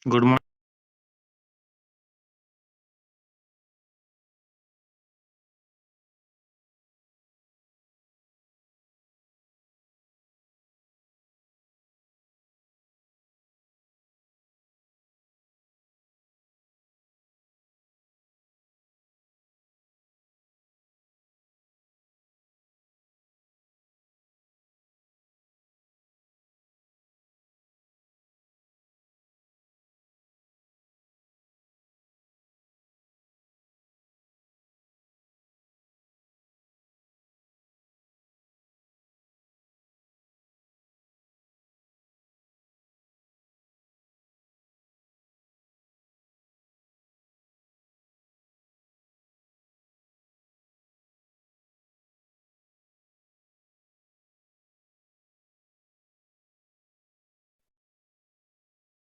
Good morning.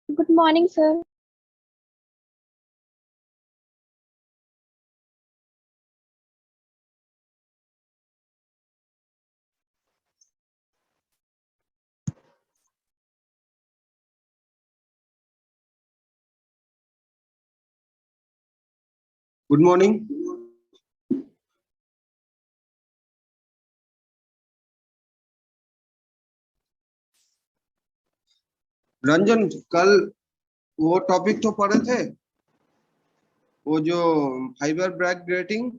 Good morning, sir. Good morning. Ranjan, कल वो topic तो पढ़े थे, वो जो फाइबर ब्रैक ग्रेटिंग।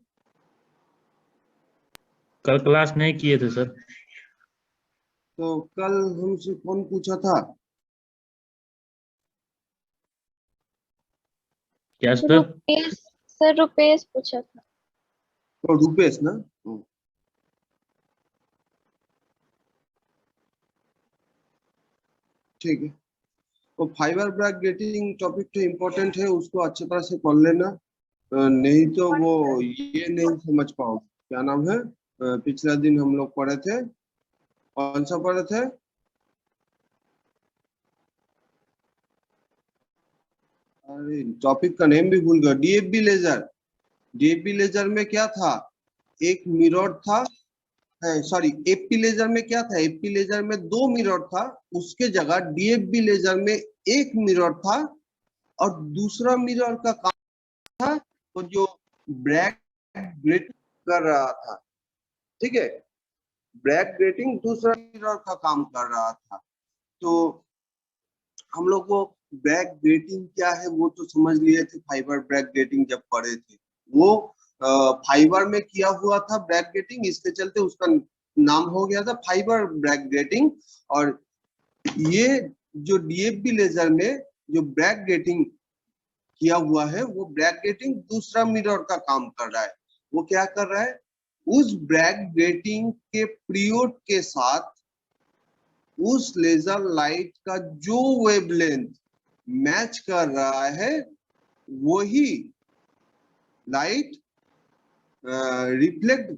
कल क्लास नहीं किए थे सर। तो कल हमसे कौन पूछा था? क्या सर? रुपेश सर, रुपेश पूछा था। तो रूपेश ना। ठीक है। तो फाइबर ब्रैक ग्रेटिंग टॉपिक तो इम्पोर्टेंट है, उसको अच्छी तरह से पढ़ लेना। नहीं तो वो ये नहीं समझ पाओ। क्या नाम है? पिछला दिन हम लोग पढ़े थे, कौन सा पढ़े थे? अरे टॉपिक का नेम भी भूल गया। DFB laser. डीएफबी लेजर में क्या था? एक मिरर था, सॉरी, एफपी लेजर में क्या था? एफपी लेजर में दो मिरर था, उसके जगह डीएफबी लेजर में एक मिरर था। और दूसरा मिरर का काम था वो जो ब्रैक ग्रेटिंग कर रहा था। ठीक है, ब्रैक ग्रेटिंग दूसरा मिरर का काम कर रहा था। तो हम लोग को ब्रैक ग्रेटिंग क्या है वो तो समझ लिए थे, फाइबर ब्रैक ग्रेटिंग जब पढ़े थे। वो फाइबर में किया हुआ था ब्रैक ग्रेटिंग, इसके चलते उसका नाम हो गया था फाइबर ब्रैक ग्रेटिंग। और ये जो डीएफबी लेजर में जो ब्रैक ग्रेटिंग किया हुआ है, वो ब्रैक ग्रेटिंग दूसरा मिरर का काम कर रहा है। वो क्या कर रहा है? उस ब्रैक ग्रेटिंग के पीरियड के साथ उस लेजर लाइट का जो वेवलेंथ मैच कर रहा है, वही लाइट रिफ्लेक्ट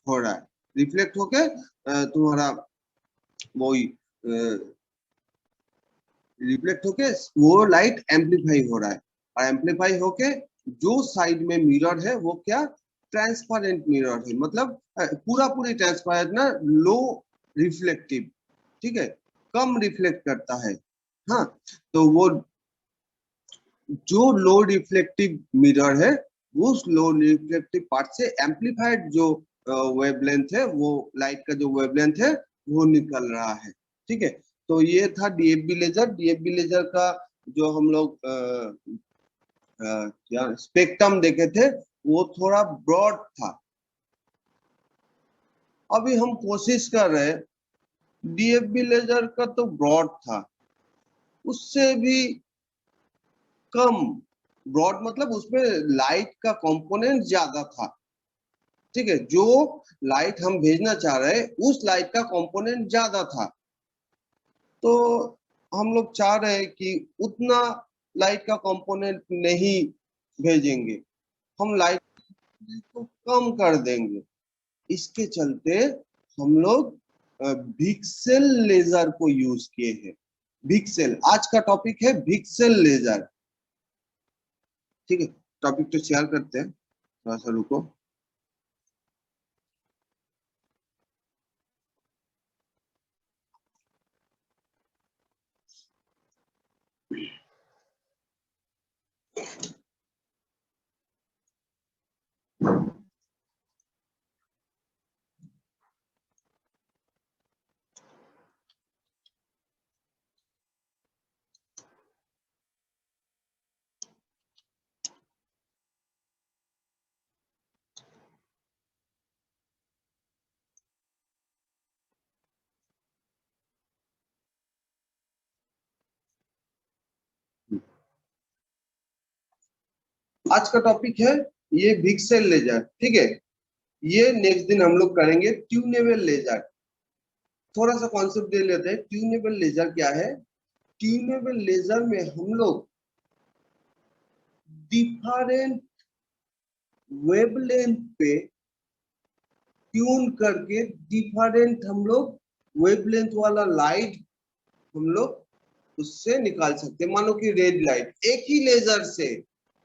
हो रहा है। रिफ्लेक्ट होके तुम्हारा वही रिफ्लेक्ट होके वो लाइट एम्पलीफाई हो रहा है। और एम्पलीफाई होके जो साइड में मिरर है वो क्या? ट्रांसपेरेंट मिरर है, मतलब पूरा पूरी ट्रांसपेरेंट ना, लो रिफ्लेक्टिव। ठीक है, कम रिफ्लेक्ट करता है। हाँ, तो वो जो लो रिफ्लेक्टिव मिरर है, उस लो रिफ्लेक्टिव पार्ट से एम्पलीफाइड जो वेवलेंथ है, वो लाइट का जो वेवलेंथ है वो निकल रहा है। ठीक है, तो ये था डीएफबी लेजर। डीएफबी लेजर का जो हम लोग स्पेक्ट्रम देखे थे, वो थोड़ा ब्रॉड था। अभी हम कोशिश कर रहे हैं, डीएफबी लेजर का तो ब्रॉड था, उससे भी कम ब्रॉड, मतलब उसमें लाइट का कंपोनेंट ज्यादा था। ठीक है, जो लाइट हम भेजना चाह रहे हैं उस लाइट का कंपोनेंट ज्यादा था। तो हम लोग चाह रहे हैं कि उतना लाइट का कंपोनेंट नहीं भेजेंगे, हम लाइट को कम कर देंगे। इसके चलते हम लोग भिक्सेल लेजर को यूज किए हैं। भिक्सेल आज का टॉपिक है, भिक्सेल लेजर। ठीक है, टॉपिक तो शेयर करते हैं, थोड़ा सा रुको। आज का टॉपिक है ये पिक्सेल लेजर, ठीक है। ये नेक्स्ट दिन हम लोग करेंगे ट्यूनेबल लेजर। थोड़ा सा कॉन्सेप्ट दे लेते हैं। ट्यूनेबल लेजर क्या है? ट्यूनेबल लेजर में हम लोग डिफरेंट वेवलेंथ पे ट्यून करके डिफरेंट हम लोग वेवलेंथ वाला लाइट हम लोग उससे निकाल सकते हैं। मानो कि रेड लाइट, एक ही लेजर से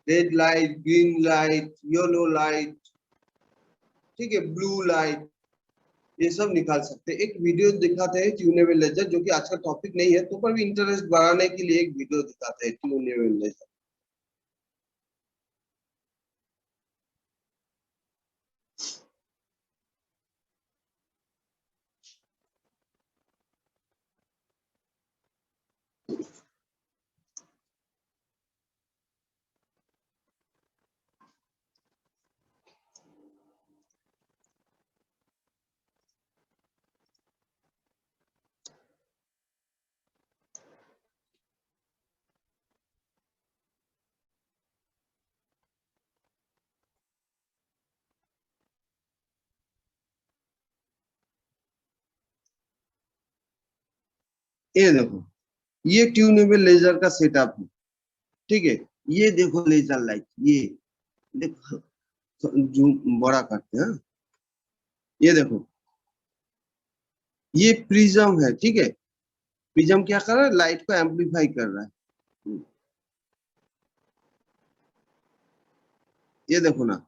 red light, green light, yellow light, ठीक है, ब्लू लाइट, ये सब निकाल सकते हैं। एक वीडियो दिखाते हैं ट्यूनेबल लेजर, जो कि आज का टॉपिक नहीं है, तो पर भी इंटरेस्ट बढ़ाने के लिए एक वीडियो दिखाते हैं ट्यूनेबल लेजर। ये देखो, ये ट्यूनेबल लेजर का सेटअप है, ठीक है। ये देखो लेजर लाइट, ये देखो, जूम बड़ा करते हैं। ये देखो, ये प्रिज्म है, ठीक है। प्रिज्म क्या कर रहा है? लाइट को एम्पलीफाई कर रहा है। ये देखो ना,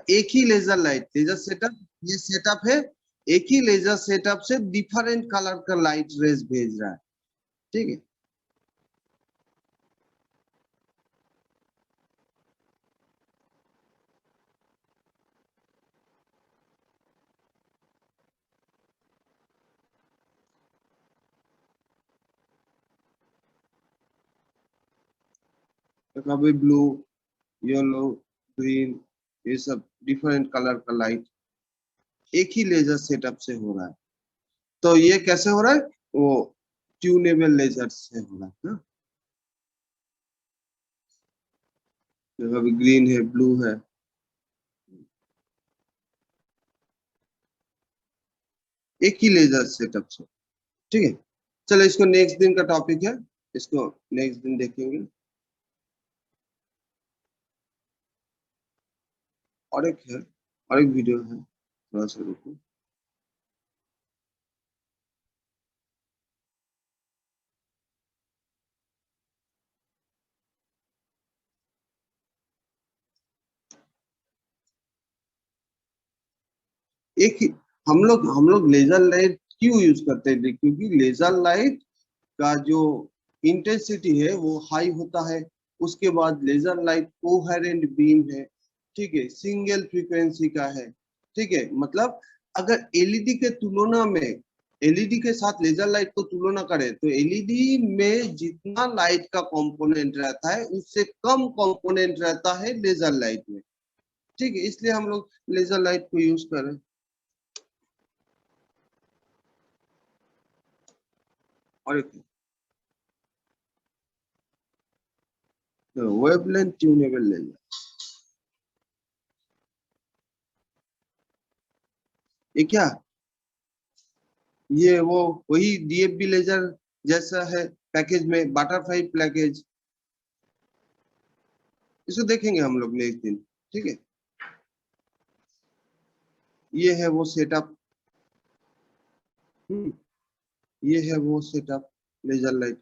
एक ही लेजर लाइट, लेजर सेटअप, ये सेटअप है। एक ही लेजर सेटअप से डिफरेंट कलर का लाइट रेज भेज रहा है, ठीक है। तो कभी ब्लू, येलो, ग्रीन, ये सब डिफरेंट कलर का लाइट एक ही लेजर सेटअप से हो रहा है। तो ये कैसे हो रहा है? वो ट्यूनेबल लेजर से हो रहा है ना। कभी ग्रीन है, ब्लू है, एक ही लेजर सेटअप से, ठीक है। चलो, इसको नेक्स्ट दिन का टॉपिक है, इसको नेक्स्ट दिन देखेंगे। और एक है, और एक वीडियो है, थोड़ा सा रुको। एक ही, हम लोग लेजर लाइट क्यों यूज करते हैं? क्योंकि लेजर लाइट का जो इंटेंसिटी है वो हाई होता है। उसके बाद लेजर लाइट कोहेरेंट बीम है, ठीक है, सिंगल फ्रीक्वेंसी का है, ठीक है। मतलब अगर एलईडी के तुलना में, एलईडी के साथ लेजर लाइट को तुलना करें, तो एलईडी में जितना लाइट का कंपोनेंट रहता है उससे कम कंपोनेंट रहता है लेजर लाइट में, ठीक है। इसलिए हम लोग लेजर लाइट को यूज करें। और एक वेवलेंथ ट्यूनेबल लेजर, ये क्या, ये वो वही डीएफबी लेजर जैसा है पैकेज में, बटरफ्लाई पैकेज। इसको देखेंगे हम लोग नेक्स्ट दिन, ठीक है। ये है वो सेटअप, ये है वो सेटअप लेजर लाइट,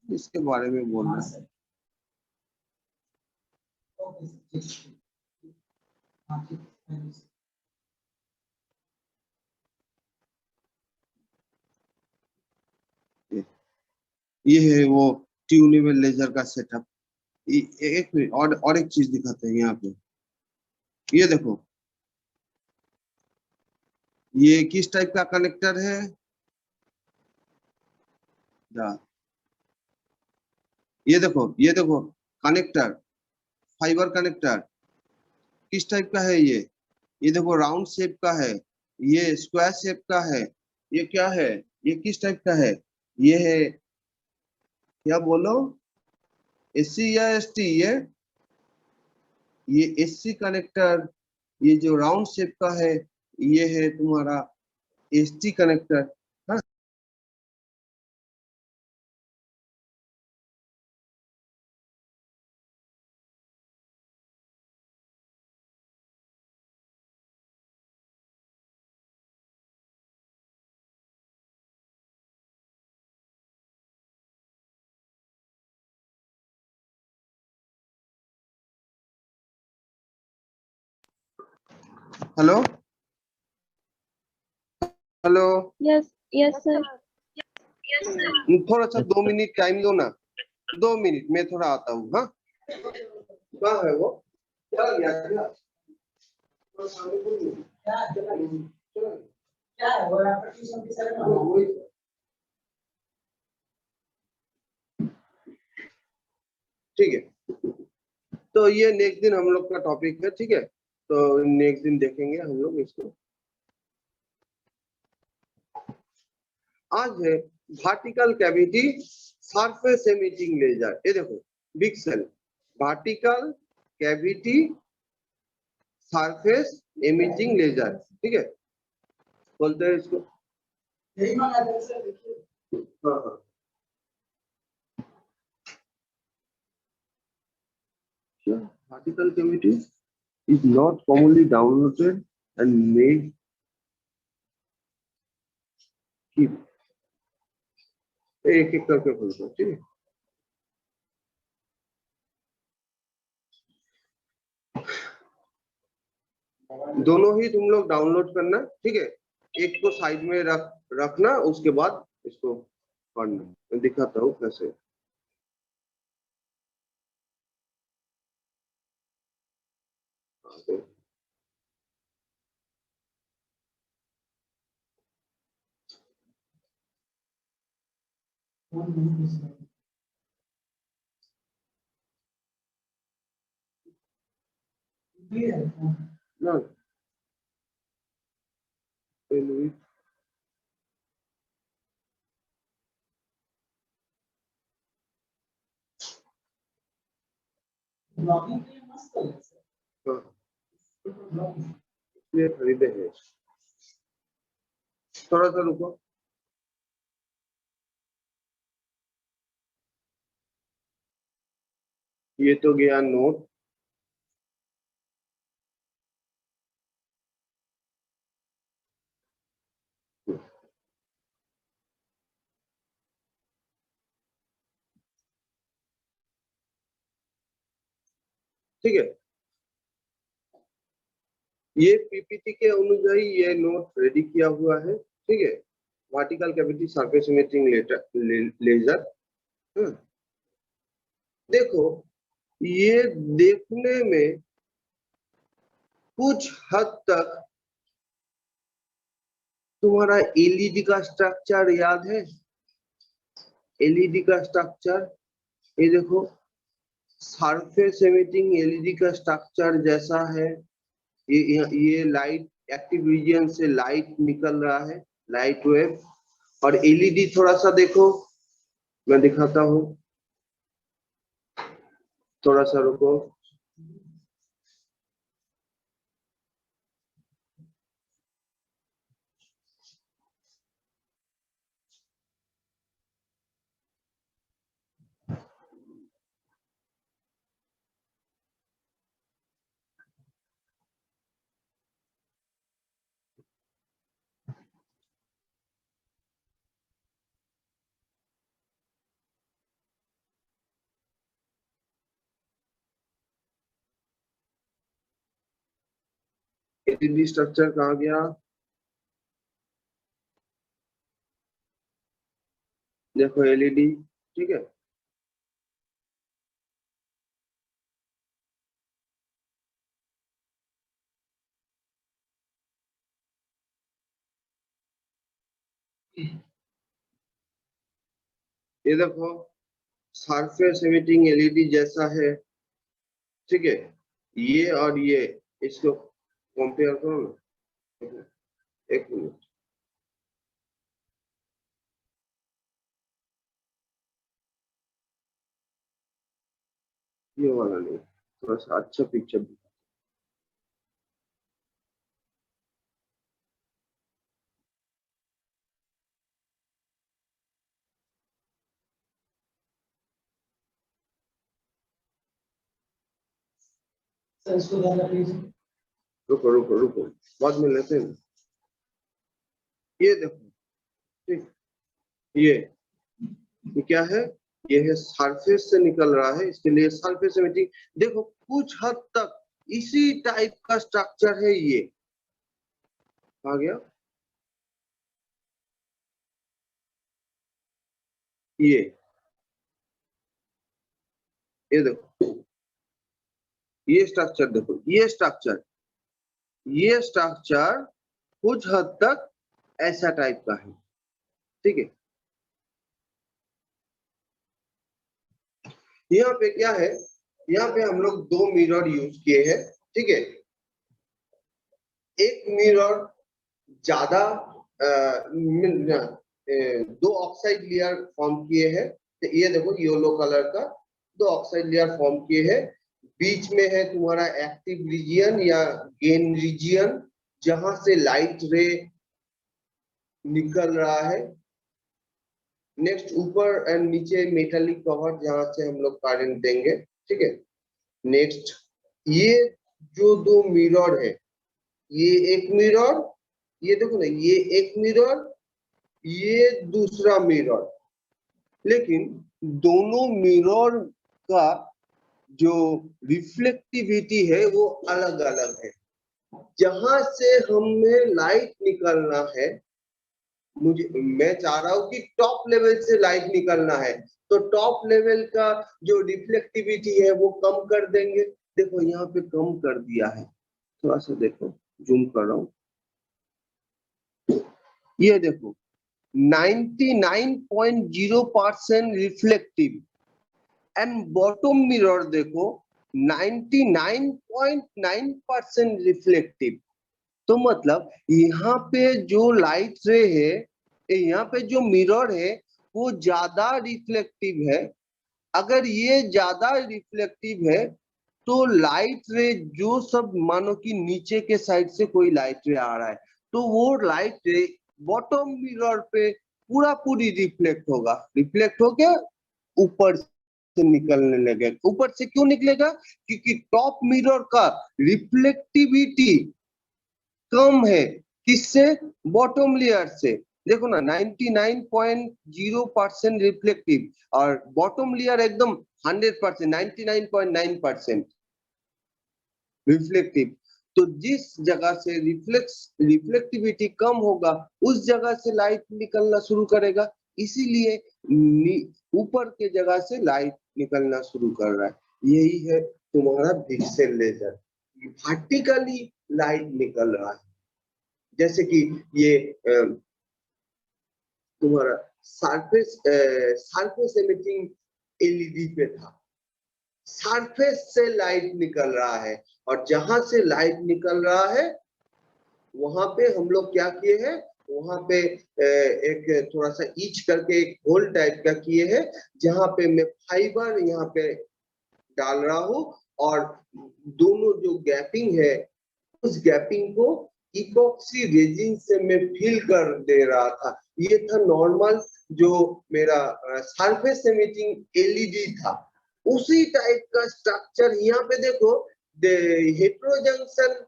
इसके बारे में बोलना है। ये है वो ट्यूनेबल लेजर का सेटअप। एक मिनट, और एक चीज दिखाते हैं यहाँ पे। ये देखो, ये किस टाइप का कनेक्टर है? ये देखो कनेक्टर, फाइबर कनेक्टर किस टाइप का है ये देखो राउंड शेप का है, ये स्क्वायर शेप का है, ये क्या है, ये किस टाइप का है? ये है, क्या बोलो, एससी या एसटी, ये एससी कनेक्टर, ये जो राउंड शेप का है ये है तुम्हारा एसटी कनेक्टर। हाँ, hello hello, Yes, yes, sir. थोड़ा सा 2 मिनट टाइम दो ना, 2 मिनट मैं थोड़ा आता हूँ। हाँ, कहाँ है वो? चला गया क्या? ठीक है, तो ये नेक्स्ट दिन हम लोग का टॉपिक है, ठीक है, तो नेक्स्ट दिन देखेंगे हम लोग इसको। आज है vertical cavity surface imaging laser. ये देखो, big cell vertical cavity surface imaging laser, ठीक है, बोलते हैं इसको। हाँ हाँ, vertical cavity is not commonly downloaded and may keep, एक एक करके बोलते हैं, ठीक है। दोनों ही तुम लोग डाउनलोड करना, ठीक है, एक को साइड में रखना, उसके बाद इसको पढ़ना। मैं दिखाता हूँ कैसे। ना, ये खरीदे हैं, थोड़ा सा रुको। ये तो गया नोट, ठीक है, ये पीपीटी के अनुसार ये नोट रेडी किया हुआ है, ठीक है। Vertical cavity surface imaging laser. देखो, ये देखने में कुछ हद तक तुम्हारा एलईडी का स्ट्रक्चर याद है? एलईडी का स्ट्रक्चर, ये देखो, सरफेस इमेजिंग एलईडी का स्ट्रक्चर जैसा है। ये लाइट, एक्टिव रीजन से लाइट निकल रहा है, लाइट वेव। और एलईडी थोड़ा सा देखो, मैं दिखाता हूँ, थोड़ा सा रुको। एलईडी स्ट्रक्चर कहाँ गया? देखो एलईडी, ठीक है, ये देखो सरफेस इमेजिंग एलईडी जैसा है, ठीक है। ये और ये, इसको कंपेयर करो ना, एक मिनट। ये वाला नहीं, थोड़ा सा अच्छा पिक्चर। रुको रुको रुको, बाद में लेते हैं। ये देखो, ठीक, ये क्या है? ये है सरफेस से निकल रहा है, इसके लिए सरफेस एमिटिंग। देखो कुछ हद तक इसी टाइप का स्ट्रक्चर है। ये आ गया, ये देखो, ये स्ट्रक्चर देखो, ये स्ट्रक्चर कुछ हद तक ऐसा टाइप का है, ठीक है। यहाँ पे क्या है, यहाँ पे हम लोग दो मिरर यूज किए हैं, ठीक है। एक मिरर ज्यादा दो ऑक्साइड लेयर फॉर्म किए हैं। तो ये देखो येलो कलर का दो ऑक्साइड लेयर फॉर्म किए हैं। बीच में है तुम्हारा एक्टिव रीजियन या गेन रीजियन, जहां से लाइट रे निकल रहा है। नेक्स्ट ऊपर एंड नीचे मेटालिक कवर, जहां से हम लोग करंट देंगे, ठीक है। नेक्स्ट ये जो दो मिरर है, ये एक मिरर, ये देखो ना, ये एक मिरर, ये दूसरा मिरर, लेकिन दोनों मिरर का जो रिफ्लेक्टिविटी है वो अलग अलग है। जहां से हमें लाइट निकलना है, मैं चाह रहा हूं कि टॉप लेवल से लाइट निकलना है, तो टॉप लेवल का जो रिफ्लेक्टिविटी है वो कम कर देंगे। देखो यहाँ पे कम कर दिया है, थोड़ा सा देखो, जूम कर रहा हूं, ये देखो 99.0% रिफ्लेक्टिव, एंड बॉटम मिरर देखो 99.9% रिफ्लेक्टिव। तो मतलब यहाँ पे जो लाइट रे है, यहाँ पे जो मिरर है वो ज्यादा रिफ्लेक्टिव है। अगर ये ज्यादा रिफ्लेक्टिव है तो लाइट रे जो सब, मानो कि नीचे के साइड से कोई लाइट रे आ रहा है, तो वो लाइट रे बॉटम मिरर पे पूरा पूरी रिफ्लेक्ट होगा, रिफ्लेक्ट होके ऊपर से निकलने लगेगा। ऊपर से क्यों निकलेगा? क्योंकि टॉप मिरर का रिफ्लेक्टिविटी कम है, किससे? बॉटम लेयर से। देखो ना 99.0% रिफ्लेक्टिव, और बॉटम लेयर एकदम 100%, 99.9% रिफ्लेक्टिव। तो जिस जगह से रिफ्लेक्टिविटी कम होगा, उस जगह से लाइट निकलना शुरू करेगा, इसीलिए ऊपर के जगह से लाइट निकलना शुरू कर रहा है। यही है तुम्हारा पिक्सेल लेजर, वर्टिकली लाइट निकल रहा है। जैसे कि ये तुम्हारा सरफेस एमिटिंग एलईडी पे था, सरफेस से लाइट निकल रहा है, और जहां से लाइट निकल रहा है वहां पे हम लोग क्या किए हैं, वहां पे एक थोड़ा सा ईच करके एक होल टाइप का किए हैं, जहां पे मैं फाइबर यहाँ पे डाल रहा हूँ, और दोनों जो गैपिंग है उस गैपिंग को इपॉक्सी रेजिन से मैं फिल कर दे रहा था। ये था नॉर्मल जो मेरा सरफेस एमिटिंग एलईडी था। उसी टाइप का स्ट्रक्चर यहाँ पे देखो, हेट्रोजंक्शन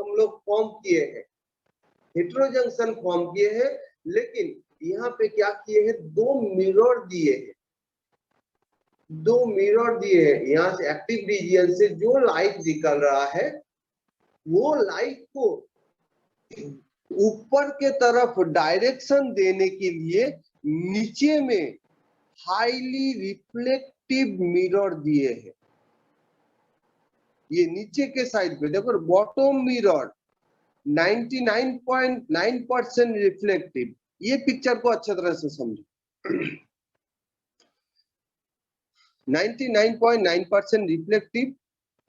हम लोग फॉर्म किए हैं, हेट्रोजंक्शन फॉर्म किए हैं, लेकिन यहाँ पे क्या किए हैं, दो मिरर दिए हैं, दो मिरर दिए हैं। यहाँ से एक्टिव रीजियन से जो लाइट निकल रहा है, वो लाइट को ऊपर के तरफ डायरेक्शन देने के लिए नीचे में हाईली रिफ्लेक्टिव मिरर दिए हैं। ये नीचे के साइड पे देखो, बॉटम मिरर 99.9% रिफ्लेक्टिव। ये पिक्चर को अच्छी तरह से समझो, 99.9% रिफ्लेक्टिव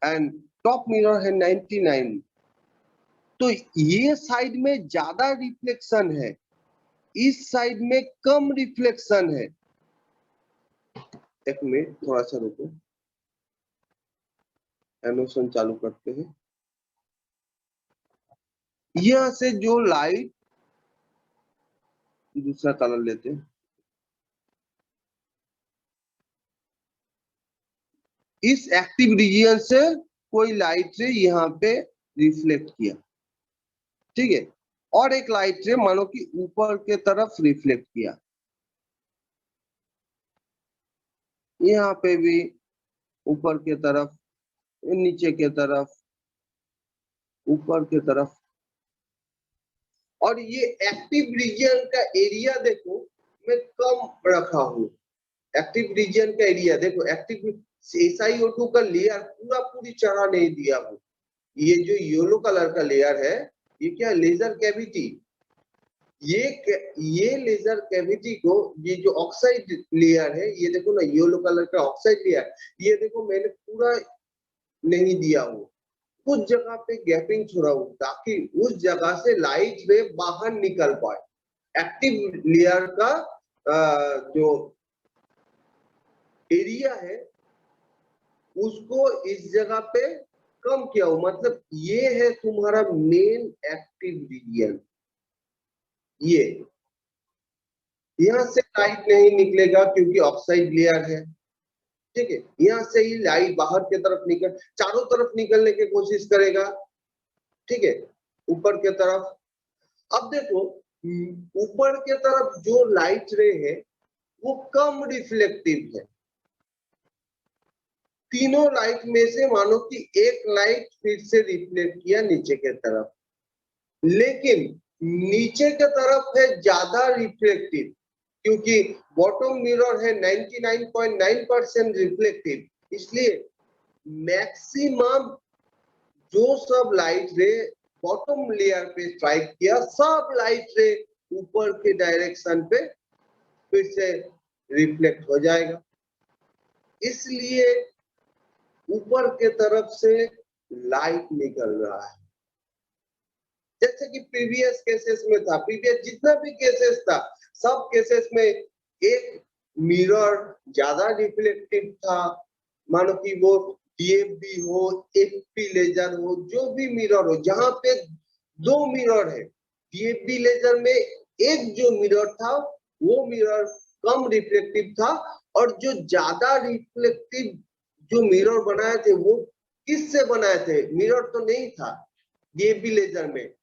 एंड टॉप मिरर है 99। तो ये साइड में ज्यादा रिफ्लेक्शन है, इस साइड में कम रिफ्लेक्शन है। एक मिनट थोड़ा सा रुको, एनिमेशन चालू करते हैं। यहां से जो लाइट, दूसरा कलर लेते हैं, इस एक्टिव रीजन से कोई लाइट रे यहाँ पे रिफ्लेक्ट किया, ठीक है, और एक लाइट रे मानो कि ऊपर के तरफ रिफ्लेक्ट किया, यहाँ पे भी ऊपर के तरफ, नीचे के तरफ, ऊपर के तरफ। और ये एक्टिव रीजन का एरिया देखो मैं कम रखा हूं। एक्टिव रीजन का एरिया देखो, एक्टिव SiO2 का लेयर पूरा पूरी चढ़ा नहीं दिया हूं। ये जो येलो कलर का लेयर है, ये क्या है? Laser cavity. ये लेजर कैविटी को, ये जो ऑक्साइड लेयर है, ये देखो ना, येलो कलर का ऑक्साइड लेयर, ये देखो मैंने पूरा नहीं दिया हूं, कुछ जगह पे गैपिंग छोड़ा हूं ताकि उस जगह से लाइट रे बाहर निकल पाए। एक्टिव लेयर का जो एरिया है उसको इस जगह पे कम किया हूं, मतलब ये है तुम्हारा मेन एक्टिव रीजन। ये यहां से लाइट नहीं निकलेगा क्योंकि ऑक्साइड लेयर है, ठीक है। यहां से ही लाइट बाहर की तरफ निकल, चारों तरफ निकलने की कोशिश करेगा, ठीक है, ऊपर के तरफ। अब देखो ऊपर के तरफ जो लाइट रे है वो कम रिफ्लेक्टिव है। तीनों लाइट में से मानो कि एक लाइट फिर से रिफ्लेक्ट किया नीचे के तरफ, लेकिन नीचे के तरफ है ज्यादा रिफ्लेक्टिव, क्योंकि बॉटम मिरर है 99.9% रिफ्लेक्टिव, इसलिए मैक्सिमम जो सब लाइट रे बॉटम लेयर पे स्ट्राइक किया, सब लाइट रे ऊपर के डायरेक्शन पे फिर से रिफ्लेक्ट हो जाएगा। इसलिए ऊपर के तरफ से लाइट निकल रहा है। जैसे कि प्रीवियस केसेस में था, प्रीवियस जितना भी केसेस था, सब केसेस में एक मिरर ज्यादा रिफ्लेक्टिव था, मानो कि वो DFB हो, FP लेजर हो, जो भी मिरर हो, जहां पे दो मिरर है, DFB लेजर में एक जो मिरर था वो मिरर कम रिफ्लेक्टिव था, और जो ज्यादा रिफ्लेक्टिव जो मिरर बनाए थे वो किससे बनाए थे? मिरर तो नहीं था DFB लेजर में,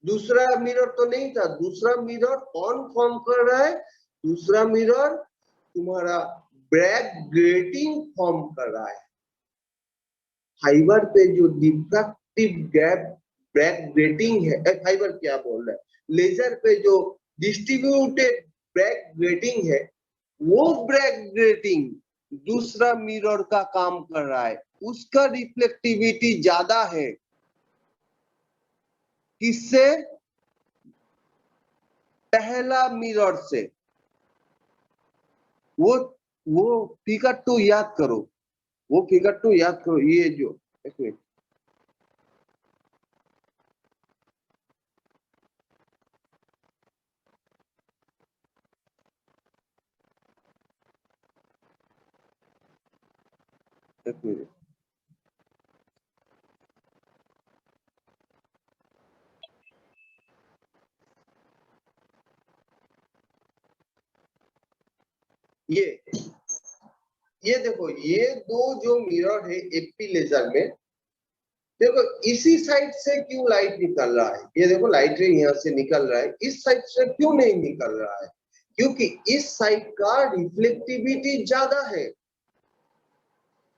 दूसरा मिरर तो नहीं था। दूसरा मिरर कौन फॉर्म कर रहा है? दूसरा मिरर तुम्हारा बैक ग्रेटिंग फॉर्म कर रहा है। फाइबर पे जो डिफ्रैक्टिव गैप बैक ग्रेटिंग है, फाइबर क्या बोल रहा है, लेजर पे जो डिस्ट्रीब्यूटेड बैक ग्रेटिंग है, वो बैक ग्रेटिंग दूसरा मिरर का काम कर रहा है, उसका रिफ्लेक्टिविटी ज्यादा है। किससे? पहला मिरर से। वो फिगर 2 याद करो, वो फिगर 2 याद करो। ये जो एक मिनट, एक मिनट, ये देखो, ये दो जो मिरर है FP लेजर में, देखो इसी साइड से क्यों लाइट निकल रहा है? ये देखो लाइट रे यहाँ से निकल रहा है, इस साइड से क्यों नहीं निकल रहा है? क्योंकि इस साइड का रिफ्लेक्टिविटी ज्यादा है,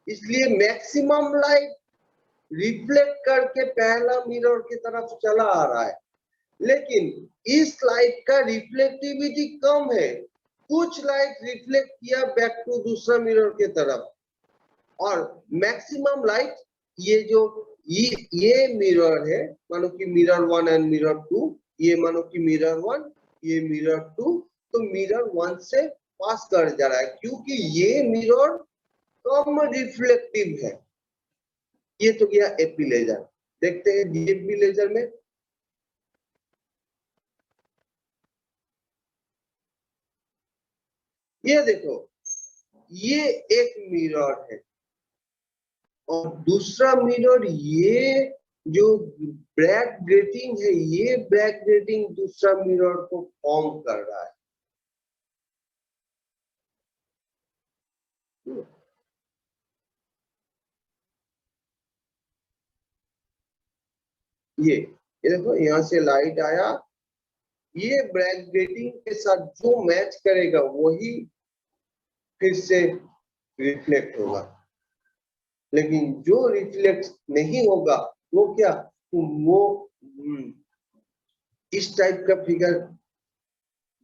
इसलिए मैक्सिमम लाइट रिफ्लेक्ट करके पहला मिरर की तरफ चला आ रहा है। लेकिन इस लाइट का रिफ्लेक्टिविटी कम है, कुछ लाइट रिफ्लेक्ट किया बैक टू दूसरा मिरर की तरफ, और मैक्सिमम लाइट ये जो ये मिरर है, मानो कि मिरर 1 एंड मिरर 2, ये मानो कि मिरर 1, ये मिरर 2, तो मिरर 1 से पास कर जा रहा है क्योंकि ये मिरर कम रिफ्लेक्टिव है। ये तो गया FP लेजर। देखते हैं DFB लेजर में। ये देखो, ये एक मिरर है, और दूसरा मिरर ये जो बैक ग्रेटिंग है, ये बैक ग्रेटिंग दूसरा मिरर को फॉर्म कर रहा है। ये देखो यहाँ से लाइट आया, ये बैक ग्रेटिंग के साथ जो मैच करेगा वही फिर से रिफ्लेक्ट होगा, लेकिन जो रिफ्लेक्ट नहीं होगा वो क्या, वो इस टाइप का फिगर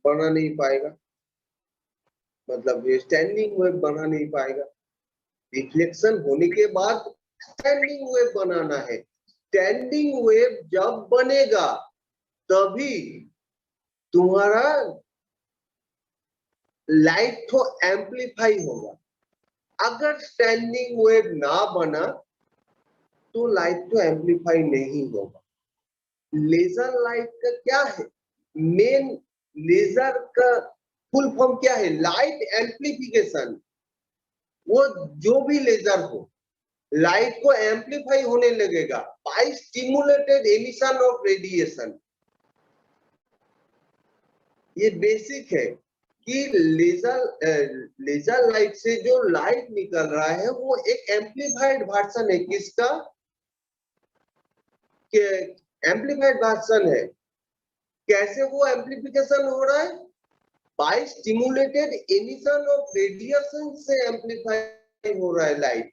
बना नहीं पाएगा, मतलब ये स्टैंडिंग वेव बना नहीं पाएगा। रिफ्लेक्शन होने के बाद स्टैंडिंग वेव बनाना है। स्टैंडिंग वेव जब बनेगा तभी तुम्हारा लाइट तो एम्पलीफाई होगा। अगर स्टैंडिंग वेव ना बना तो लाइट तो एम्पलीफाई नहीं होगा। लेजर लाइट का क्या है, मेन लेजर का फुल फॉर्म क्या है, लाइट एम्पलीफिकेशन। वो जो भी लेजर हो, लाइट को एम्पलीफाई होने लगेगा by stimulated emission of radiation. ये बेसिक है कि लेजर लाइट से जो लाइट निकल रहा है वो एक एम्पलीफाइड वर्जन है। किसका, एम्पलीफाइड वर्जन है। कैसे वो एम्पलीफिकेशन हो रहा है, by stimulated emission of radiation से एम्पलीफाई हो रहा है लाइट।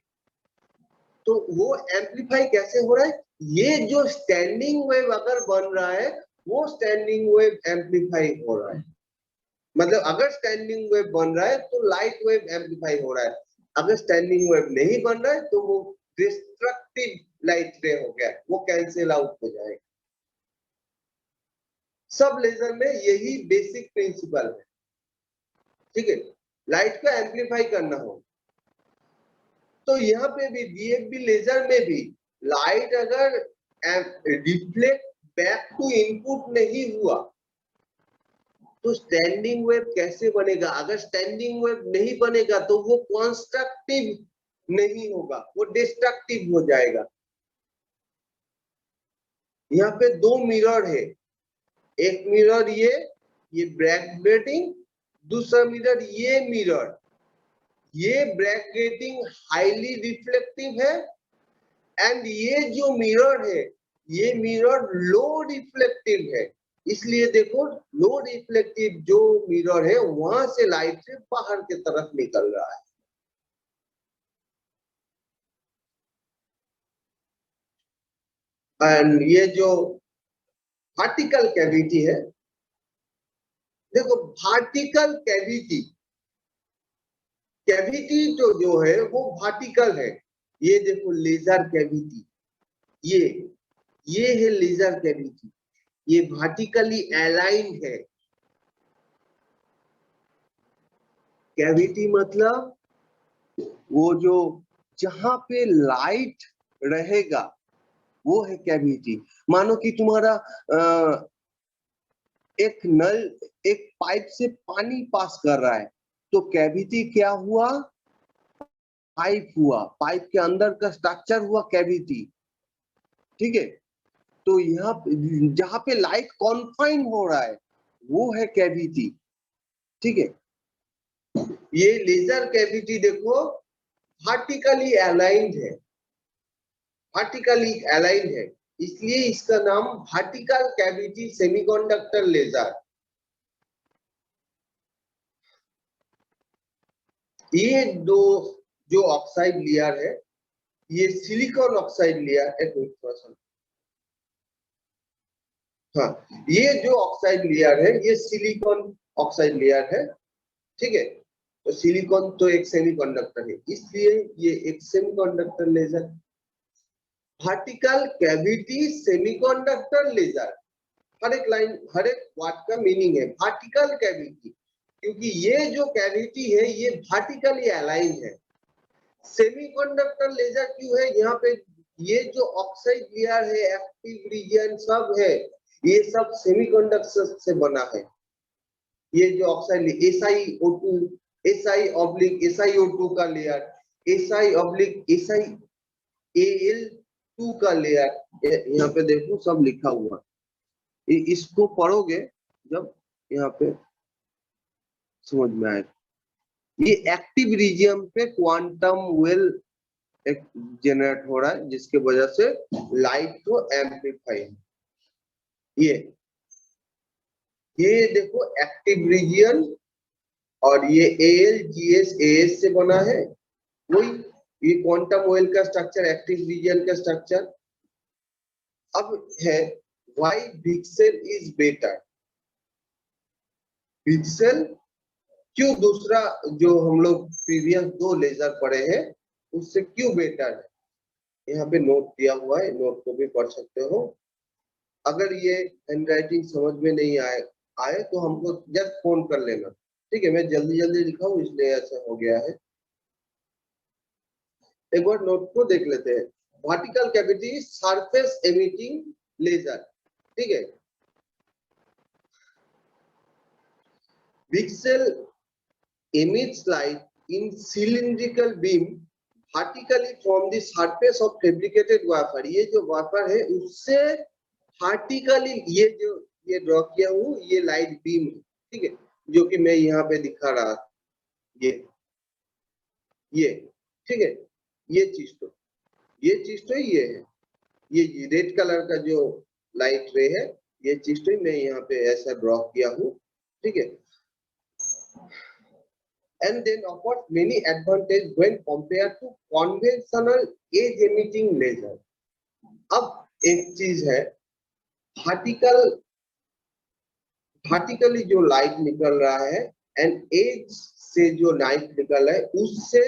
तो वो एम्पलीफाई कैसे हो रहा है, ये जो स्टैंडिंग वेव अगर बन रहा है वो स्टैंडिंग वेव एम्पलीफाई हो रहा है। मतलब अगर स्टैंडिंग वेव बन रहा है तो लाइट वेव एम्पलीफाई हो रहा है, अगर स्टैंडिंग वेव नहीं बन रहा है तो वो डिस्ट्रक्टिव लाइट रे हो गया, वो कैंसिल आउट हो जाएगा। सब लेजर में यही बेसिक प्रिंसिपल है, ठीक है। लाइट को एम्पलीफाई करना हो तो यहाँ पे भी DFB लेजर में भी लाइट अगर रिफ्लेक्ट बैक टू इनपुट नहीं हुआ तो स्टैंडिंग वेव कैसे बनेगा। अगर स्टैंडिंग वेव नहीं बनेगा तो वो कंस्ट्रक्टिव नहीं होगा, वो डिस्ट्रक्टिव हो जाएगा। यहाँ पे दो मिरर है, एक मिरर ये बैक ग्रेटिंग, दूसरा मिरर ये मिरर। ये बैक ग्रेटिंग हाईली रिफ्लेक्टिव है एंड ये जो मिरर है ये मिरर लो रिफ्लेक्टिव है। इसलिए देखो लो रिफ्लेक्टिव जो मिरर है वहां से लाइट से बाहर की तरफ निकल रहा है। एंड ये जो वर्टिकल कैविटी है, देखो वर्टिकल कैविटी, कैविटी तो जो है वो वर्टिकल है। ये देखो लेजर कैविटी, ये है लेजर कैविटी, ये वर्टिकली अलाइंड है। कैविटी मतलब वो जो जहां पे लाइट रहेगा वो है कैविटी। मानो कि तुम्हारा एक नल, एक पाइप से पानी पास कर रहा है तो कैविटी क्या हुआ, पाइप हुआ, पाइप के अंदर का स्ट्रक्चर हुआ कैविटी, ठीक है। तो यहाँ जहां पे लाइट कॉन्फाइन हो रहा है वो है कैविटी, ठीक है। ये लेजर कैविटी देखो वर्टिकली अलाइंड है, वर्टिकली अलाइंड है, इसलिए इसका नाम वर्टिकल कैविटी सेमीकंडक्टर लेजर। ये दो जो ऑक्साइड लेयर है, ये सिलिकॉन ऑक्साइड लेयर, एक मिनट, हाँ, ये जो ऑक्साइड लेयर है ये सिलिकॉन ऑक्साइड लेयर है, ठीक है। तो सिलिकॉन तो एक सेमीकंडक्टर है, इसलिए ये एक semiconductor laser. Vertical cavity semiconductor laser, हर एक लाइन, हर एक वर्ड का मीनिंग है। वर्टिकल कैविटी क्योंकि ये जो कैविटी है ये वर्टिकली अलाइन है। सेमीकंडक्टर लेजर क्यों है, यहाँ पे ये जो ऑक्साइड लेयर है, एक्टिव रीजन सब है, ये सब सेमीकंडक्टर से बना है। ये जो ऑक्साइड SiO2, Si/SiO2 का लेयर, Si/Si Al2 का लेयर यहाँ पे देखो सब लिखा हुआ, इसको पढ़ोगे जब यहाँ पे समझ में आएगा। ये एक्टिव रीजियन पे क्वांटम वेल जनरेट हो रहा है, जिसके वजह से लाइट को एम्पलीफाई। ये देखो एक्टिव रीजियन, और ये AlGs से बना है, वही ये क्वांटम वेल का स्ट्रक्चर, एक्टिव रीजियन का स्ट्रक्चर। अब है व्हाई विक्सेल इज बेटर। विक्सेल क्यों दूसरा जो हम लोग प्रीवियस 2 लेजर पढ़े हैं उससे क्यों बेटर है, यहाँ पे नोट दिया हुआ है, नोट को भी पढ़ सकते हो। अगर ये हैंडराइटिंग समझ में नहीं आए तो हमको जस्ट फोन कर लेना, ठीक है। मैं जल्दी जल्दी लिखा हूँ इसलिए ऐसा हो गया है। एक बार नोट को देख लेते हैं। Vertical cavity surface emitting laser, ठीक है। विक्सेल emits light in cylindrical beam vertically from the surface of fabricated wafer। ये जो वाफर है उससे वर्टिकली, ये ड्रॉ किया हूँ, ये लाइट बीम है, ठीक है, जो कि मैं यहाँ पे दिखा रहा, ये ठीक है। ये चीज तो ये है, ये रेड कलर का जो लाइट रे है, ये चीज तो मैं यहाँ पे ऐसा ड्रॉ किया हूँ, ठीक है। And then offers many advantages when compared to conventional edge emitting laser। अब एक चीज है, वर्टिकली जो लाइट निकल रहा है एंड एज से जो लाइट निकल रहा है, उससे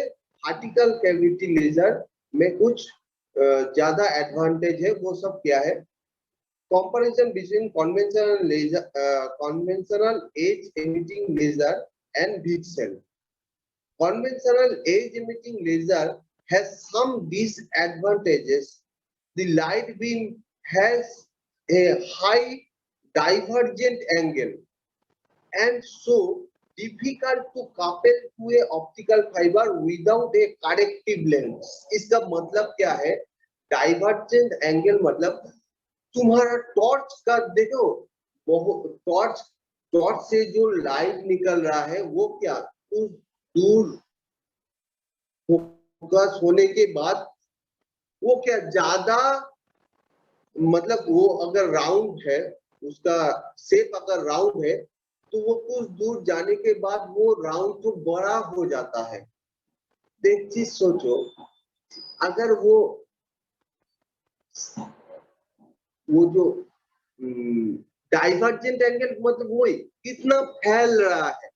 वर्टिकल कैविटी लेजर में कुछ ज्यादा एडवांटेज है। वो सब क्या है? Comparison between conventional edge emitting laser and VCSEL. Conventional edge emitting laser has some disadvantages. The light beam has a high divergent angle and so difficult to couple to a optical fiber without a corrective lens। इसका मतलब क्या है? Divergent angle मतलब तुम्हारा torch का देखो, torch से जो लाइट निकल रहा है वो क्या दूर फोकस होने के बाद वो क्या ज्यादा, मतलब वो अगर राउंड है, उसका शेप अगर राउंड है तो वो कुछ दूर जाने के बाद वो राउंड तो बड़ा हो जाता है। एक चीज सोचो, अगर वो जो डाइवर्जेंट एंगल मतलब वही कितना फैल रहा है,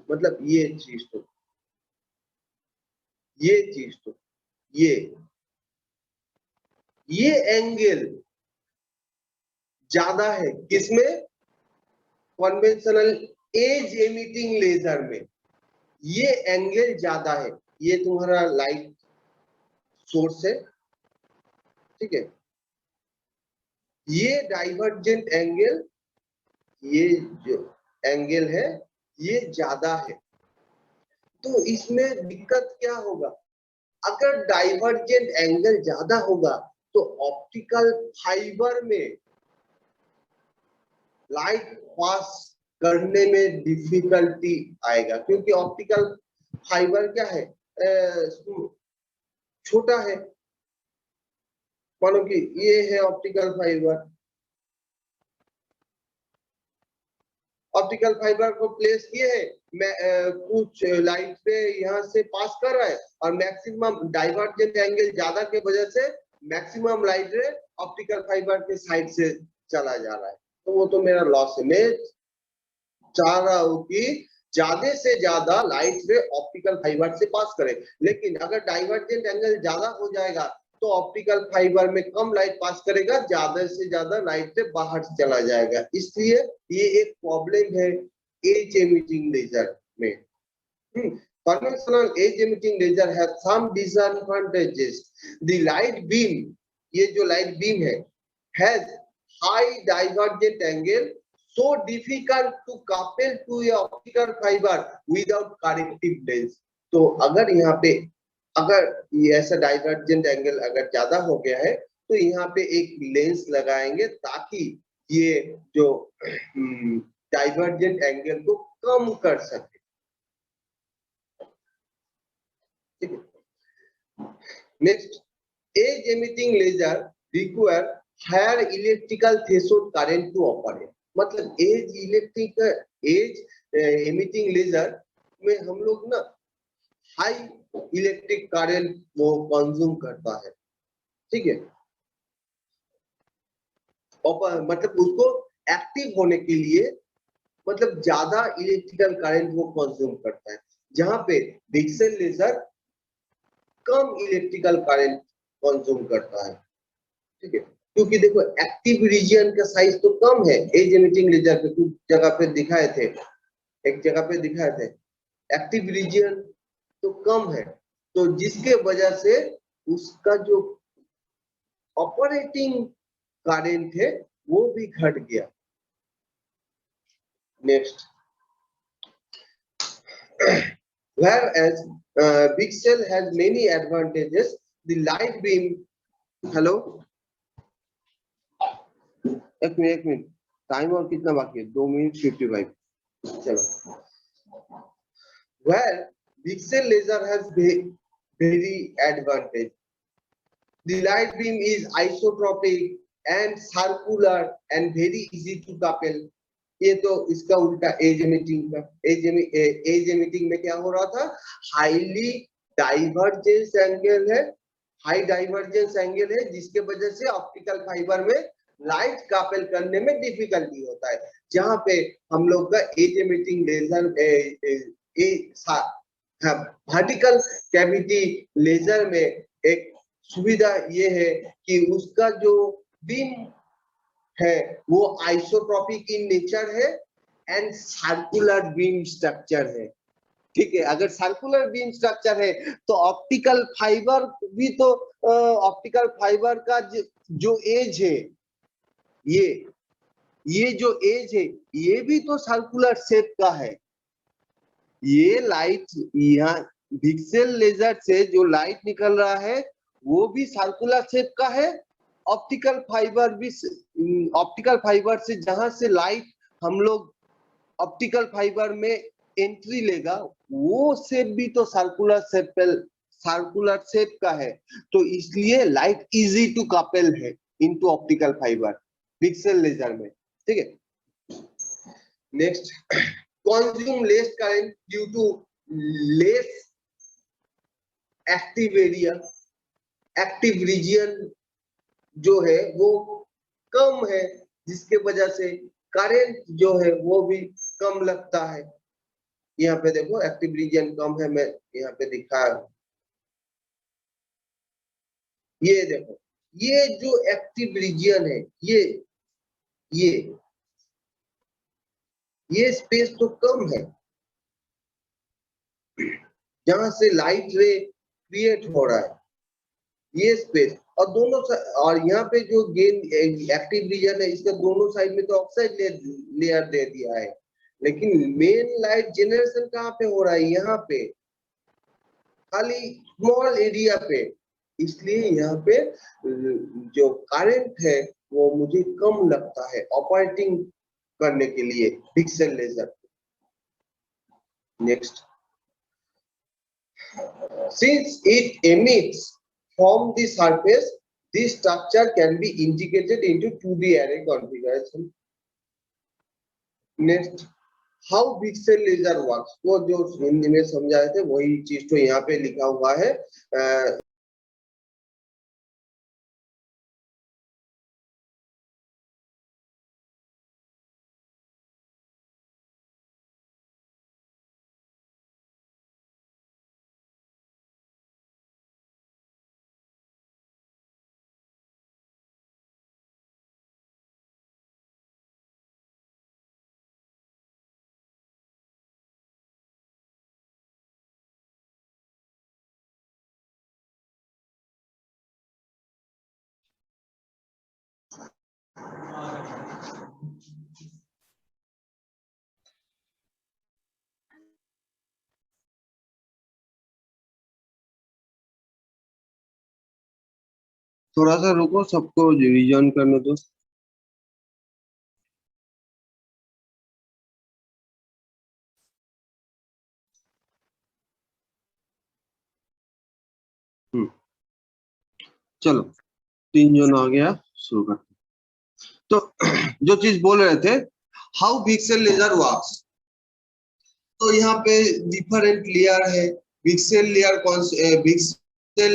मतलब ये चीज तो ये एंगल ज्यादा है किसमें? कन्वेंशनल एज एमिटिंग लेजर में ये एंगल ज्यादा है। ये तुम्हारा लाइट सोर्स है, ठीक है। ये डाइवर्जेंट एंगल, ये जो एंगल है ये ज्यादा है। तो इसमें दिक्कत क्या होगा? अगर डाइवर्जेंट एंगल ज्यादा होगा तो ऑप्टिकल फाइबर में लाइट पास करने में डिफिकल्टी आएगा, क्योंकि ऑप्टिकल फाइबर क्या है, छोटा है। मानो कि ये है ऑप्टिकल फाइबर, ऑप्टिकल फाइबर को प्लेस किए है, कुछ लाइट पे यहाँ से पास कर रहा है और मैक्सिमम डाइवर्जेंट एंगल ज्यादा के वजह से maximum light ray optical fibre के साइड से चला जा रहा है, तो वो तो मेरा लॉस है। मैं चाह रहा हूँ कि ज्यादा से ज्यादा लाइट रे ऑप्टिकल फाइबर से पास करे, लेकिन अगर डाइवर्जेंट एंगल ज्यादा हो जाएगा तो ऑप्टिकल फाइबर में कम लाइट पास करेगा, ज्यादा से ज्यादा लाइट से बाहर चला जाएगा। इसलिए ये एक प्रॉब्लम है एज एमिटिंग लेजर में। Conventional edge emitting laser has some disadvantages. The light beam, ये जो लाइट बीम है, has high divergent angle, so difficult to couple to a optical fiber without corrective lens। तो अगर यहाँ पे अगर ये ऐसा डाइवर्जेंट एंगल अगर ज्यादा हो गया है तो यहाँ पे एक लेंस लगाएंगे ताकि ये जो डाइवर्जेंट एंगल को कम कर सके। ठीक है। Next, edge emitting laser require higher electrical threshold current to operate. मतलब एज एमिटिंग लेजर में हम लोग ना हाई इलेक्ट्रिक करंट वो कंज्यूम करता है। ठीक है, मतलब उसको एक्टिव होने के लिए मतलब ज्यादा इलेक्ट्रिकल करंट वो कंज्यूम करता है, जहां पे विक्सेल लेजर कम इलेक्ट्रिकल करंट कंज्यूम करता है। ठीक है, क्योंकि देखो एक्टिव रीजन का साइज तो कम है एज एमिटिंग लेजर पे, कुछ जगह पे दिखाए थे, एक जगह पे दिखाए थे एक्टिव रीजन तो कम है, तो जिसके वजह से उसका जो ऑपरेटिंग करंट है वो भी घट गया। Next, whereas big cell has many advantages, the light beam, hello एक मिनट टाइम और कितना बाकी है, 2 मिनट 55। चलो, where big cell laser has very advantage, the light beam is isotropic and circular and very easy to couple। ये तो इसका उल्टा एज एमिटिंग का, एज एमिटिंग में क्या हो रहा था, हाईली डाइवर्जेंस एंगल है, हाई डाइवर्जेंस एंगल है, जिसके वजह से ऑप्टिकल फाइबर में लाइट कापेल करने में डिफिकल्टी होता है। जहां पे हम लोग का edge emitting laser vertical cavity laser में एक सुविधा ये है कि उसका जो बीम है वो आइसोट्रोपिक इन नेचर है एंड सर्कुलर बीम स्ट्रक्चर है। ठीक है, अगर सर्कुलर बीम स्ट्रक्चर है तो ऑप्टिकल फाइबर भी तो ऑप्टिकल फाइबर का जो एज है, ये जो एज है ये भी तो सर्कुलर शेप का है। ये लाइट यहाँ पिक्सेल लेजर से जो लाइट निकल रहा है वो भी सर्कुलर शेप का है। ऑप्टिकल फाइबर भी, ऑप्टिकल फाइबर से जहां से लाइट हम लोग ऑप्टिकल फाइबर में एंट्री लेगा वो शेप भी तो सर्कुलर शेप का है, तो इसलिए लाइट इजी टू कपल है into optical fibre pixel laser में। ठीक है, next, consume less current due to less active area, active region जो है वो कम है, जिसके वजह से करंट जो है वो भी कम लगता है। यहाँ पे देखो एक्टिव रीजन कम है, मैं यहाँ पे दिखा, ये देखो ये जो एक्टिव रीजन है ये स्पेस तो कम है जहां से लाइट रे क्रिएट हो रहा है, ये स्पेस, और दोनों और यहाँ पे जो गेन एक्टिव रीजन है इसका दोनों साइड में तो ऑक्साइड लेयर दे दिया है, लेकिन मेन लाइट जनरेशन कहाँ पे हो रहा है, यहाँ पे खाली स्मॉल एरिया पे, इसलिए यहाँ पे जो करंट है वो मुझे कम लगता है ऑपरेटिंग करने के लिए pixel laser. Next, since it emits from the surface, this structure can be integrated into 2D array configuration. Next, how pixel laser works, वो जो हिंदी में समझाए थे वही चीज तो यहाँ पे लिखा हुआ है। थोड़ा सा रुको, सबको रिविजन करने दो। चलो 3 जन आ गया, शुरू करते। तो जो चीज बोल रहे थे, हाउ पिक्सेल लेजर वर्क्स। तो यहाँ पे डिफरेंट लेयर है। Pixel layer pixel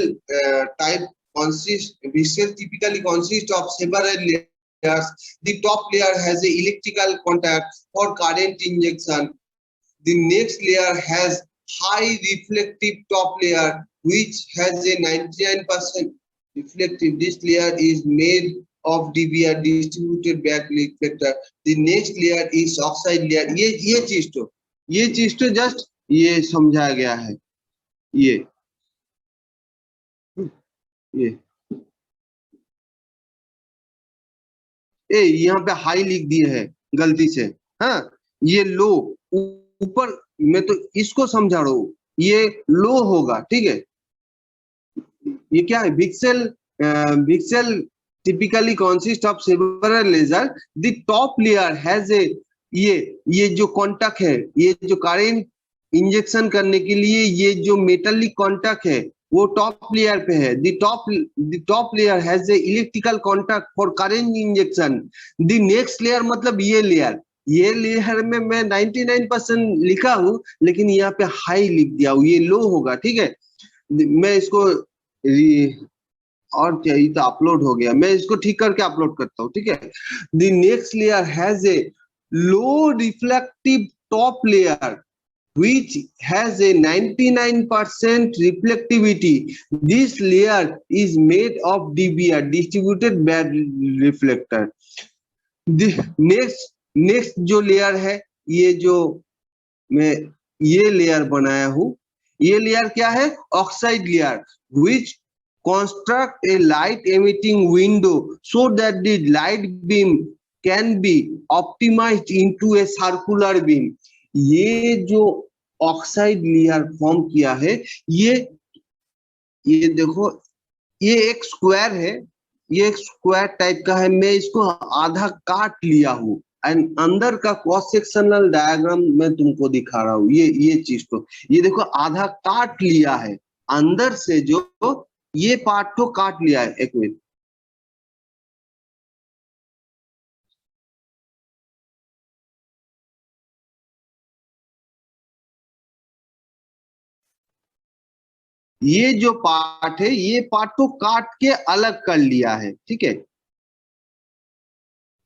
type pixel typically consist of several layers. The top layer has a electrical contact for current injection. The next layer has high reflective top layer which has a 99% reflective. This layer is made of DBR, distributed back reflector. The next layer is oxide layer. ये चीज तो just ये समझाया गया है। ये यहाँ पे हाई लिख दिए है गलती से। हाँ, ये लो, ऊपर मैं तो इसको समझा रहा हूँ, ये लो होगा, ठीक है। ये क्या है, pixel typically consist of several layer. The top layer has a ये जो कॉन्टैक्ट है, ये जो करंट इंजेक्शन करने के लिए ये जो मेटालिक कॉन्टैक्ट है वो टॉप लेयर पे है। The top layer has a electrical contact for current injection. The next layer मतलब ये लेयर में मैं 99% लिखा हूँ, लेकिन यहाँ पे हाई लिख दिया हूँ, ये लो होगा, ठीक है। मैं इसको और क्या, ये तो अपलोड हो गया, मैं इसको ठीक करके अपलोड करता हूँ, ठीक है। The next layer has a low reflective top layer which has a 99% reflectivity. This layer is made of DBR, distributed band reflector. Next जो लेयर है, ये जो मैं ये लेयर बनाया हूँ, ये लेयर क्या है, oxide layer, which construct a light emitting window so that the light beam can be optimized into a circular beam. ये जो ऑक्साइड लेयर फॉर्म किया है, ये देखो, ये एक स्क्वायर है, ये एक स्क्वायर टाइप का है। मैं इसको आधा काट लिया हूँ एंड अंदर का क्रॉस सेक्शनल डायग्राम मैं तुमको दिखा रहा हूँ। ये चीज तो ये देखो, आधा काट लिया है अंदर से, जो ये पार्ट को काट लिया है। एक मिनट, ये जो पार्ट है, ये पार्ट को काट के अलग कर लिया है, ठीक है।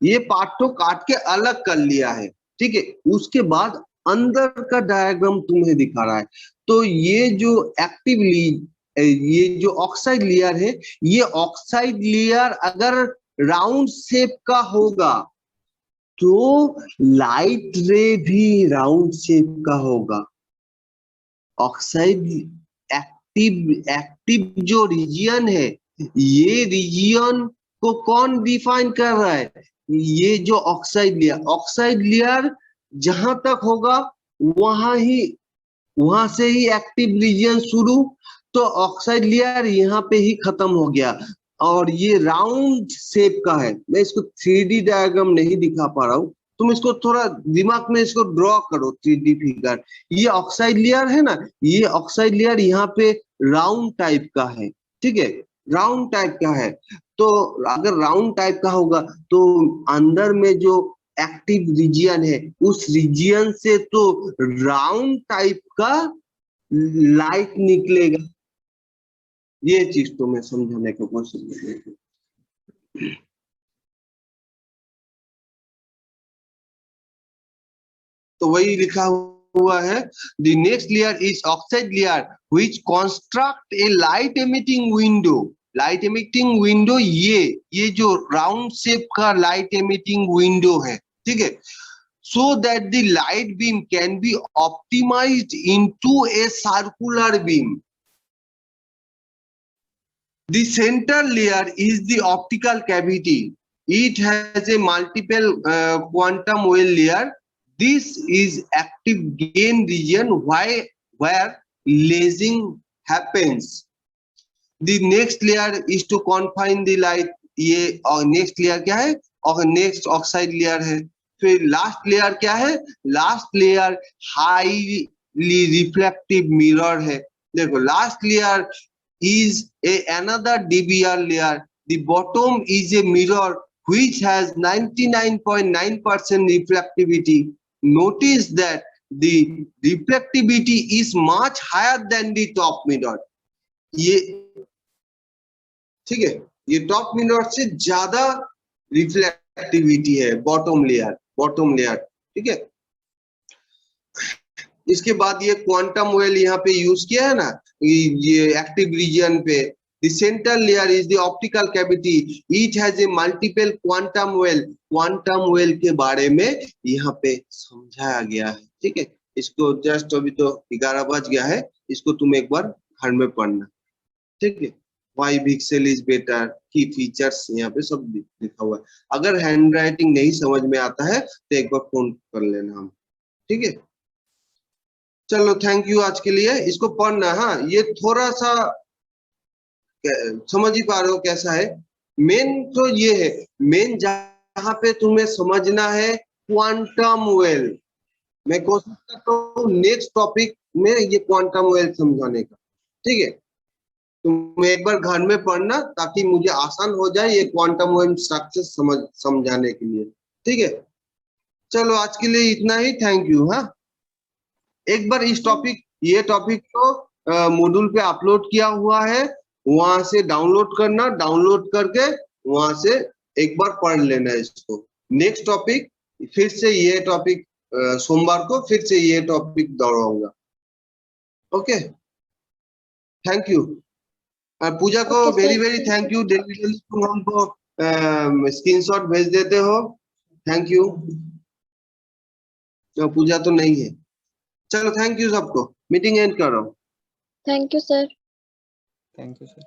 ये पार्ट को काट के अलग कर लिया है, ठीक है। उसके बाद अंदर का डायग्राम तुम्हें दिखा रहा है। तो ये जो एक्टिवली ये जो ऑक्साइड लेयर है, ये ऑक्साइड लेयर अगर राउंड शेप का होगा तो लाइट रे भी राउंड शेप का होगा। ऑक्साइड एक्टिव जो रीजन है, ये रीजन को कौन डिफाइन कर रहा है, ये जो ऑक्साइड लेयर जहां तक होगा वहां से ही एक्टिव रीजन शुरू, तो ऑक्साइड लेयर यहाँ पे ही खत्म हो गया। और ये राउंड शेप का है। मैं इसको 3D डायग्राम नहीं दिखा पा रहा हूँ, तुम इसको थोड़ा दिमाग में इसको ड्रॉ करो 3D फिगर। ये ऑक्साइड लेयर है ना, ये ऑक्साइड लेयर यहाँ पे राउंड टाइप का है, ठीक है, राउंड टाइप का है। तो अगर राउंड टाइप का होगा तो अंदर में जो एक्टिव रीजन है, उस रीजन से तो राउंड टाइप का लाइट निकलेगा। ये चीज तो मैं समझाने की कोशिश कर रही हूँ। तो वही लिखा हुआ है, the next layer is oxide layer which construct A light emitting window. Light emitting window, ये जो राउंड शेप का लाइट एमिटिंग विंडो है, ठीक है, so that the light beam can be optimized into a circular beam. The center layer is the optical cavity. It has a multiple quantum well layer. This is active gain region where lasing happens. The next layer is to confine the light, ये next layer क्या है, और next oxide layer है। फिर last layer क्या है, last layer highly reflective mirror है। देखो last layer is another DBR layer. The bottom is a mirror which has 99.9% reflectivity. Notice that the reflectivity is much higher than the top mirror. ये ठीक है, ये top mirror से ज्यादा reflectivity है bottom layer, ठीक है। इसके बाद ये क्वांटम वेल यहाँ पे यूज किया है ना, ये एक्टिव रीजन पे। The central layer is the optical cavity. It has a multiple quantum well. Quantum well के बारे में यहाँ पे समझाया गया है, ठीक है। इसको जस्ट अभी तो 11 बज गया है, इसको तुम एक बार घर में पढ़ना, ठीक है। Why Pixel is better, की फीचर्स यहाँ पे सब लिखा हुआ है। अगर हैंड राइटिंग नहीं समझ में आता है तो एक बार फोन कर लेना हम, ठीक है। चलो थैंक यू आज के लिए, इसको पढ़ना। हाँ, ये थोड़ा सा समझ ही पा रहे हो कैसा है। मेन तो ये है, मेन जहां पे तुम्हें समझना है क्वांटम वेल। मैं कोशिश करता हूँ नेक्स्ट टॉपिक में ये क्वांटम वेल समझाने का, ठीक है। तुम एक बार घर में पढ़ना ताकि मुझे आसान हो जाए ये क्वांटम वेल स्ट्रक्चर समझाने के लिए, ठीक है। चलो आज के लिए इतना ही, थैंक यू। हाँ, एक बार ये टॉपिक को मॉड्यूल पे अपलोड किया हुआ है, वहां से डाउनलोड करना, डाउनलोड करके वहां से एक बार पढ़ लेना इसको। नेक्स्ट टॉपिक फिर से ये टॉपिक सोमवार को फिर से ये टॉपिक दोहराऊंगा, ओके। Thank you. पूजा को very very thank you, daily तुम हमको स्क्रीनशॉट भेज देते हो, थैंक यू। तो पूजा तो नहीं है। चलो थैंक यू सबको, मीटिंग एंड करो। Thank you, sir. Thank you sir.